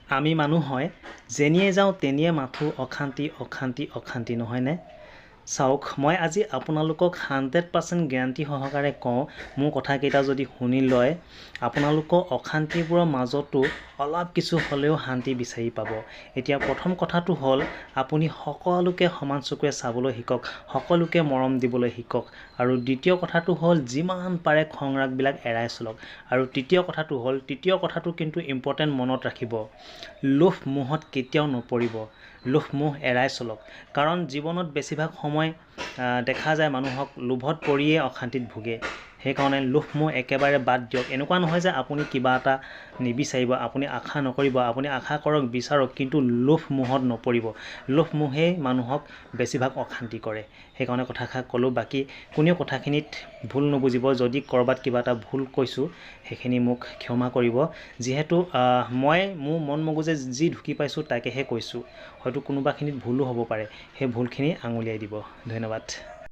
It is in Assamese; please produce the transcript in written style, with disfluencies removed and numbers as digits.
আমি মানুহ হয় যেনিয়ে যাওঁ তেনিয়ে মাথো অশান্তি অশান্তি অশান্তি নহয়নে? চাওক মই আজি আপোনালোকক 100% গেৰাণ্টি সহকাৰে কওঁ মোৰ কথাকেইটা যদি শুনি লয় আপোনালোকৰ অশান্তিবোৰৰ মাজতো অলপ কিছু হ'লেও শান্তি বিচাৰি পাব। এতিয়া প্ৰথম কথাটো হ'ল আপুনি সকলোকে সমান চকুৰে চাবলৈ শিকক, সকলোকে মৰম দিবলৈ শিকক। আৰু দ্বিতীয় কথাটো হ'ল যিমান পাৰে খং ৰাগবিলাক এৰাই চলক। আৰু তৃতীয় কথাটো কিন্তু ইম্পৰ্টেণ্ট, মনত ৰাখিব, লোভ মোহত কেতিয়াও নপৰিব। লোভ মোহ এৰাই চলক, কাৰণ জীৱনত বেছিভাগ সময় দেখা যায় মানুহক লোভত পৰিয়ে অশান্তিত ভোগে। সেইকাৰণে লোভ মোহ একেবাৰে বাদ দিয়ক। এনেকুৱা নহয় যে আপুনি কিবা এটা নিবিচাৰিব, আপুনি আশা নকৰিব, আপুনি আশা কৰক বিচাৰক, কিন্তু লোভ মোহত নপৰিব। লোভ মোহেই মানুহক বেছিভাগ অশান্তি কৰে। সেইকাৰণে কথাষাৰ ক'লোঁ। বাকী কোনেও কথাখিনিত ভুল নুবুজিব, যদি ক'ৰবাত কিবা এটা ভুল কৈছোঁ সেইখিনি মোক ক্ষমা কৰিব। যিহেতু মই মোৰ মন মগজে যি ঢুকি পাইছোঁ তাকেহে কৈছোঁ, হয়তো কোনোবাখিনিত ভুলো হ'ব পাৰে, সেই ভুলখিনি আঙুলিয়াই দিব। ধন্যবাদ।